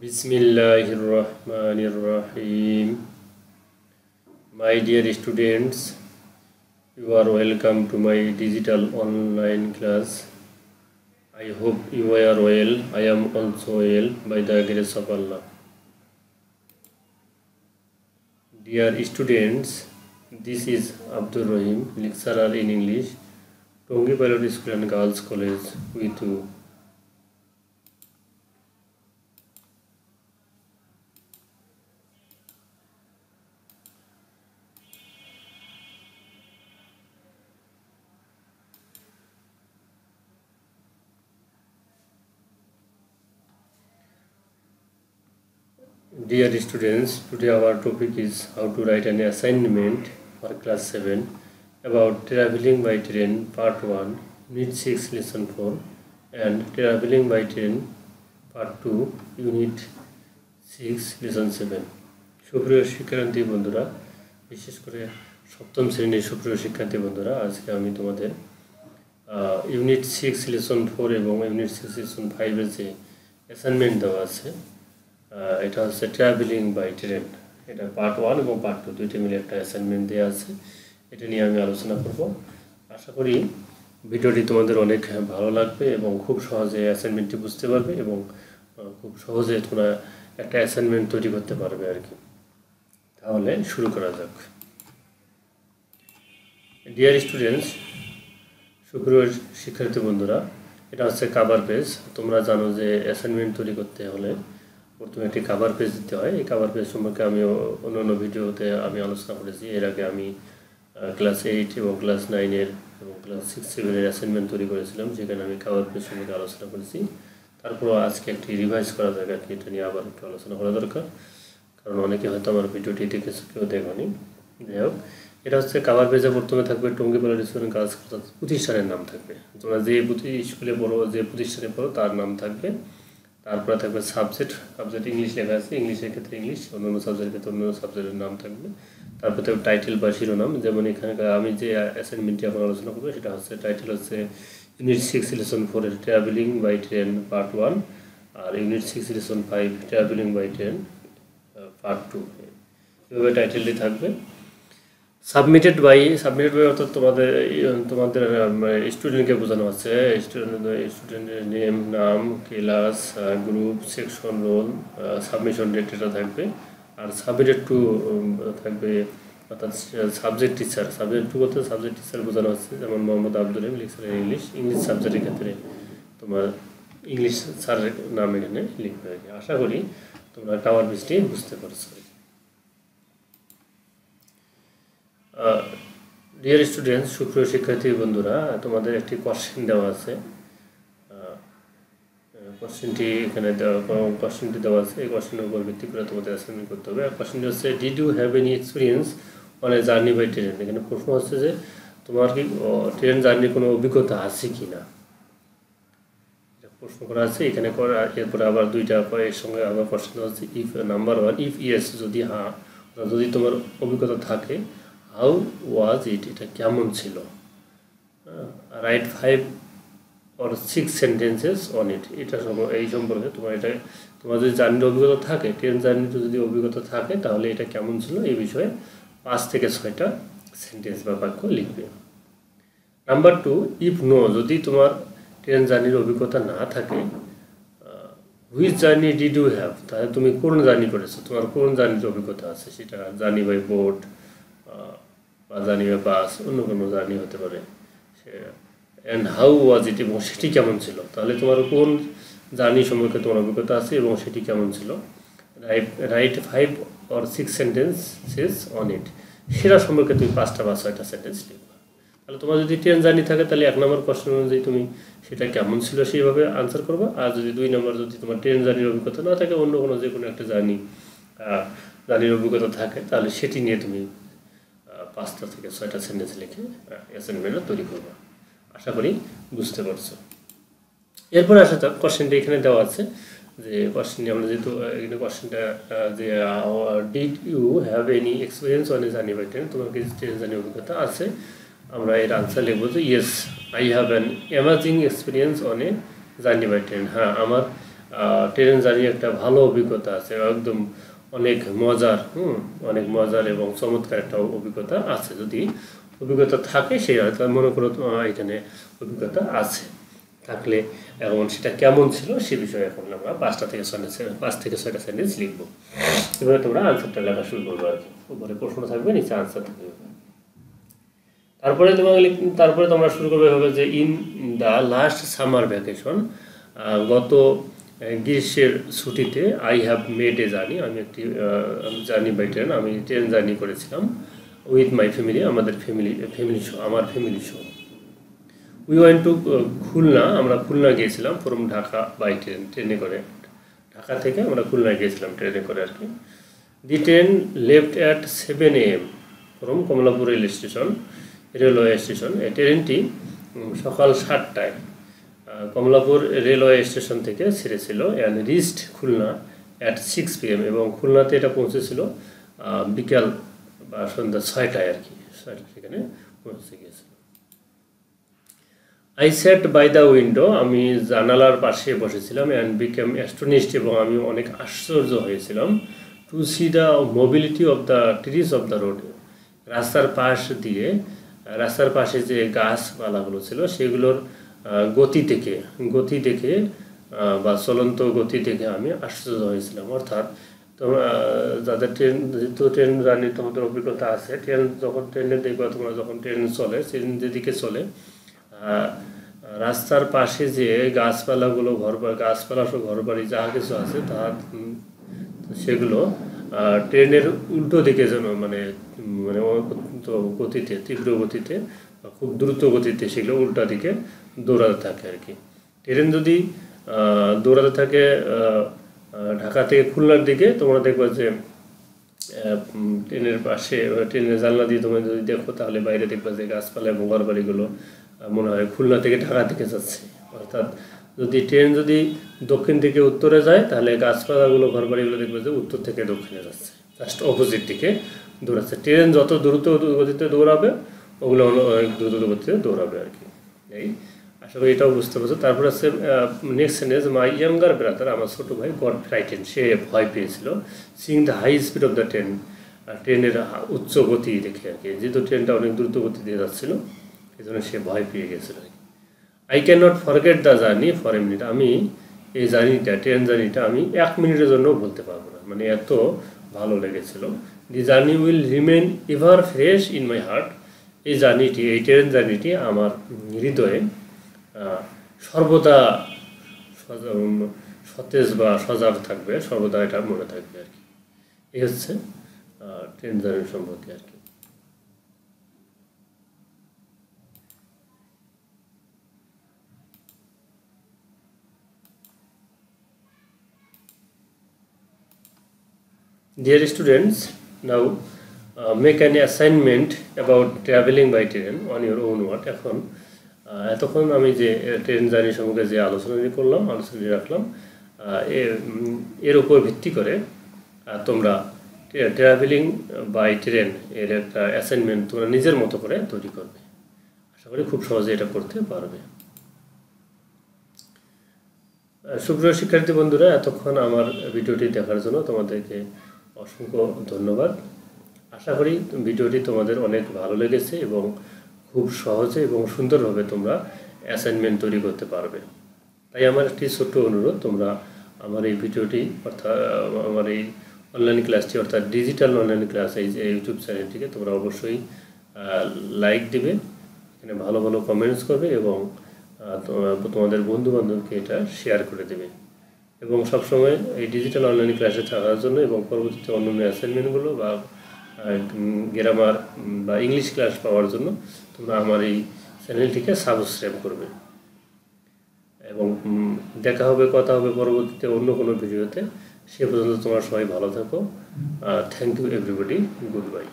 Bismillahirrahmanirrahim. My dear students, you are welcome to my digital online class. I hope you are well. I am also well by the grace of Allah. Dear students, this is Abdul Rahim, lecturer in English, Tongi Pilot School and Girls College with you. Dear students, today our topic is how to write an assignment for class 7 about traveling by train part 1, unit 6, lesson 4 and traveling by train part 2, unit 6, lesson 7. সুপ্রিয় শিক্ষার্থী বন্ধুরা, বিশেষ করে সপ্তম শ্রেণীর সুপ্রিয় শিক্ষার্থী বন্ধুরা, আজকে আমি তোমাদের ইউনিট 6 লেসন 4 এবং ইউনিট 6 লেসন 5 এর যে অ্যাসাইনমেন্ট দেওয়া আছে এটা হচ্ছে ট্রাভেলিং বাই ট্রেন। এটা পার্ট 1 এবং পার্ট 2 দুইটা মিলে একটা অ্যাসাইনমেন্ট দেওয়া আছে, এটা নিয়ে আমি আলোচনা করব। আশা করি ভিডিওটি তোমাদের অনেক ভালো লাগবে এবং খুব সহজে অ্যাসাইনমেন্টটি বুঝতে পারবে এবং খুব সহজে তোমরা একটা অ্যাসাইনমেন্ট তৈরি করতে পারবে আর কি। তাহলে শুরু করা যাক। ডিয়ার স্টুডেন্টস, সুপ্রিয় শিক্ষার্থী বন্ধুরা, এটা হচ্ছে কভার পেজ। তোমরা জানো যে অ্যাসাইনমেন্ট তৈরি করতে হলে প্রথমে একটি কভার পেজ দিতে হয়। এই কভার পেজ সম্পর্কে আমি অন্যান্য ভিডিওতে আমি আলোচনা করেছি। এর আগে আমি ক্লাস 8 এবং ক্লাস 9 এর এবং ক্লাস 6-7 এর অ্যাসাইনমেন্ট তৈরি করেছিলাম, যেখানে আমি কভার পেজ সম্পর্কে আলোচনা করেছি। তারপরও আজকে একটি রিভাইজ করা যাক আর কি, এটা নিয়ে আবার একটু আলোচনা করা দরকার, কারণ অনেকে হয়তো আমার ভিডিওটি দেখেছে, কেউ দেখনি। যাই হোক, এটা হচ্ছে কভার পেজে প্রথমে থাকবে টঙ্গী পাইলট স্কুল কাজ প্রতিষ্ঠানের নাম থাকবে। তোমরা যে স্কুলে পড়ো, যে প্রতিষ্ঠানে পড়ো তার নাম থাকবে। তারপরে থাকবে সাবজেক্ট ইংলিশ লেখা আছে, ইংলিশের ক্ষেত্রে ইংলিশ, অন্যান্য সাবজেক্টের ক্ষেত্রে অন্যান্য সাবজেক্টের নাম থাকবে। তারপরে থাকবে টাইটেল বা শিরোনাম, যেমন এখানে আমি যে অ্যাসাইনমেন্টটি এখন আলোচনা করবো সেটা হচ্ছে টাইটেল হচ্ছে ইউনিট 6 লেসন 4 এর ট্রাভেলিং বাই ট্রেন পার্ট 1 আর unit 6 lesson 5 travelling by train part 2, এভাবে টাইটেলটি থাকবে। সাবমিটেড বাই অর্থাৎ তোমাদের স্টুডেন্টকে বোঝানো আছে। স্টুডেন্টের নাম, class, group, section, roll, submission date এটা থাকবে। আর সাবমিটেড টু থাকবে অর্থাৎ সাবজেক্ট টিচার বলতে সাবজেক্ট টিচার বোঝানো হচ্ছে, যেমন মোহাম্মদ আব্দুল রহিম, লেকচারার ইংলিশ সাবজেক্টের ক্ষেত্রে তোমার ইংলিশ স্যারের নাম এখানে লিখবে আর কি। আশা করি তোমরা কভার পেজটি বুঝতে পারছো। ডিয়ার স্টুডেন্টস, সুপ্রিয় শিক্ষার্থী বন্ধুরা, তোমাদের একটি কোশ্চেন দেওয়া আছে। কোশ্চেনটি এখানে কোশ্চেনটি দেওয়া আছে, এই কোশ্চেনের উপর ভিত্তি করে তোমাদের অ্যাসাইনমেন্ট করতে হবে। আর কোশ্চেনটি হচ্ছে, did you have any experience on a journey by train? এখানে প্রশ্ন হচ্ছে যে তোমার কি ট্রেন জার্নির কোনো অভিজ্ঞতা আছে কি না, এটা প্রশ্ন করা আছে এখানে। এরপরে আবার দুইটা এর সঙ্গে আবার কোশ্চেন দেওয়া হচ্ছে, ইফ নাম্বার 1, ইফ ইয়েস যদি হ্যাঁ, যদি তোমার অভিজ্ঞতা থাকে, হাউ ওয়াজ ইট, এটা কেমন ছিল। Right 5 or 6 sentences on it, এটা এই সম্পর্কে তোমার যদি জার্নির অভিজ্ঞতা থাকে, ট্রেন জার্নির যদি অভিজ্ঞতা থাকে, তাহলে এটা কেমন ছিল এই বিষয়ে 5 থেকে 6টা সেন্টেন্স বা বাক্য লিখবে। নাম্বার 2, ইফ নো, যদি তোমার ট্রেন জার্নির অভিজ্ঞতা না থাকে, which journey did you have, তাহলে তুমি কোন জার্নি করেছো, তোমার কোন জার্নির অভিজ্ঞতা আছে, সেটা জার্নি বাই বোট বা জার্নি বাই বাস, অন্য কোনো জার্নি হতে পারে। অ্যান্ড হাউ ওয়াজ ইট, এবং সেটি কেমন ছিল, তাহলে তোমার কোন জার্নি সম্পর্কে তোমার অভিজ্ঞতা আছে এবং সেটি কেমন ছিল। Right 5 or 6 sentences on it, সেটা সম্পর্কে তুমি 5টা বা 6টা সেন্টেন্স লিখবে। তাহলে তোমার যদি ট্রেন জার্নি থাকে, তাহলে 1 নম্বর কোশ্চেন অনুযায়ী তুমি সেটা কেমন ছিল সেইভাবে আনসার করবে। আর যদি 2 নম্বর, যদি তোমার ট্রেন জার্নির অভিজ্ঞতা না থাকে, অন্য কোনো যে কোনো একটা জার্নির অভিজ্ঞতা থাকে, তাহলে সেটি নিয়ে তুমি 5টা থেকে 6টা সেন্টেন্স লিখে অ্যাসাইনমেন্টটা তৈরি করবে। আশা করি বুঝতে পারছো। এরপরে আসা যাক, কোশ্চেনটা এখানে দেওয়া আছে যে কোশ্চেনটি আমরা যেহেতু এখানে কোশ্চেনটা যে did you have any experience on a journey by train, তোমার কি ট্রেন জার্নির অভিজ্ঞতা আছে, আমরা এর আনসার লিখবো যে yes I have an amazing experience on a journey by train. হ্যাঁ, আমার ট্রেন জার্নি একটা ভালো অভিজ্ঞতা আছে, একদম অনেক মজার এবং চমৎকার একটা অভিজ্ঞতা আছে। যদি অভিজ্ঞতা থাকে সেই হয়তো মনে করো এখানে অভিজ্ঞতা আছে থাকলে এখন সেটা কেমন ছিল সে বিষয়ে এখন আমরা 5 থেকে 6টা সেন্টেন্স লিখবো। এভাবে তোমরা আনসারটা লেখা শুরু করবো আর কি। উপরে প্রশ্ন থাকবে, নিচে আনসার থাকবে। তারপরে তোমরা শুরু করবে হবে যে in the last summer vacation, গত গ্রীষ্মের ছুটিতে I have made a journey, আমি একটি জার্নি বাই ট্রেন, আমি ট্রেন জার্নি করেছিলাম উইথ মাই ফ্যামিলি, আমার family show. We went to Khulna, আমরা খুলনা গিয়েছিলাম ফ্রম ঢাকা বাই ট্রেনে করে, ঢাকা থেকে আমরা খুলনা গিয়েছিলাম ট্রেনে করে আর কি। The train left at 7 AM from Kamalapur railway station. এই ট্রেনটি সকাল 7টায় কমলাপুর রেলওয়ে স্টেশন থেকে ছেড়েছিল, and reached Khulna at 6 PM, এবং খুলনাতে এটা পৌঁছেছিল বিকাল বা সন্ধ্যা 6টায় আর কি, 6টায় সেখানে পৌঁছে গিয়েছিল। I sat by the window, আমি জানালার পাশে বসেছিলাম, অ্যান্ড বিকেম অ্যাস্টনিশড, এবং আমি অনেক আশ্চর্য হয়েছিলাম, to see the mobility of the trees of the road, রাস্তার পাশে যে গাছপালাগুলো ছিল সেগুলোর গতি দেখে বা চলন্ত গতি দেখে আমি আশ্চর্য হয়েছিলাম। অর্থাৎ তোমরা যাদের ট্রেন জার্নি তোমাদের অভিজ্ঞতা আছে, ট্রেনে দেখবা তোমরা যখন ট্রেন যেদিকে চলে রাস্তার পাশে যে গাছপালাগুলো গাছপালা সহ ঘরবাড়ি যা কিছু আছে সেগুলো ট্রেনের উল্টো দিকে যেন মানে গতিতে, তীব্র গতিতে বা খুব দ্রুত গতিতে সেগুলো উল্টা দিকে দৌড়াতে থাকে আর কি। ট্রেন যদি দৌড়াতে থাকে ঢাকা থেকে খুলনার দিকে, তোমরা দেখবে যে ট্রেনের পাশে ট্রেনের জানলা দিয়ে তোমরা যদি দেখো তাহলে বাইরে দেখবে যে গাছপালা এবং ঘরবাড়িগুলো মনে হয় খুলনা থেকে ঢাকা দিকে যাচ্ছে। অর্থাৎ ট্রেন যদি দক্ষিণ থেকে উত্তরে যায় তাহলে গাছপালাগুলো ঘরবাড়িগুলো দেখবে যে উত্তর থেকে দক্ষিণে যাচ্ছে, জাস্ট অপোজিট দিকে দৌড়াচ্ছে। ট্রেন যত দ্রুত গতিতে দৌড়াবে ওগুলো অনেক দ্রুত গতিতে দৌড়াবে আর কি। এই আশা করি এটাও বুঝতে পারছো। তারপরে আছে next sentence, my younger brother, আমার ছোটো ভাই গট ফ্রাইটেন্ড, সে ভয় পেয়েছিল, seeing the high speed of the train, ট্রেনের উচ্চ গতি দেখে আর কি, যেহেতু ট্রেনটা অনেক দ্রুত গতি দিয়ে যাচ্ছিলো এই জন্য সে ভয় পেয়ে গেছিলো। I can not forget the journey for a minute, আমি এই ট্রেন জার্নিটা আমি 1 মিনিটের জন্য বলতে পারবো না, মানে এত ভালো লেগেছিল। দি journey will remain ever fresh in my heart, এই ট্রেন জার্নিটি আমার হৃদয়ে সর্বদা সতেজ বা সজাগ থাকবে, সর্বদা এটা মনে থাকবে আর কি। এই হচ্ছে ট্রেন জার্নি সম্পর্কে আর কি। Dear students, now make an assignment about traveling by train on your own word. এতক্ষণ আমি যে ট্রেন জার্নি সম্পর্কে যে আলোচনা রাখলাম এর উপর ভিত্তি করে তোমরা ট্রাভেলিং বাই ট্রেন এর একটা অ্যাসাইনমেন্ট তোমরা নিজের মতো করে তৈরি করবে। আশা করি খুব সহজে এটা করতে পারবে। সুপ্রিয় শিক্ষার্থী বন্ধুরা, এতক্ষণ আমার ভিডিওটি দেখার জন্য তোমাদেরকে অসংখ্য ধন্যবাদ। আশা করি ভিডিওটি তোমাদের অনেক ভালো লেগেছে এবং খুব সহজে এবং সুন্দরভাবে তোমরা অ্যাসাইনমেন্ট তৈরি করতে পারবে। তাই আমার একটি ছোট্ট অনুরোধ, তোমরা আমার এই ভিডিওটি অর্থাৎ আমার এই অনলাইন ক্লাসটি অর্থাৎ ডিজিটাল অনলাইন ক্লাস এই যে ইউটিউব চ্যানেলটিকে তোমরা অবশ্যই লাইক দিবে, এখানে ভালো ভালো কমেন্টস করবে এবং তোমাদের বন্ধুবান্ধবকে এটা শেয়ার করে দেবে। এবং সবসময় এই ডিজিটাল অনলাইন ক্লাসে থাকার জন্য এবং পরবর্তীতে অন্যান্য অ্যাসাইনমেন্টগুলো বা গ্রামার বা ইংলিশ ক্লাস পাওয়ার জন্য তোমরা আমার এই চ্যানেলটিকে সাবস্ক্রাইব করবে। এবং কথা হবে পরবর্তীতে অন্য কোনো ভিডিওতে। সে পর্যন্ত তোমরা সবাই ভালো থাকো। Thank you everybody, good bye.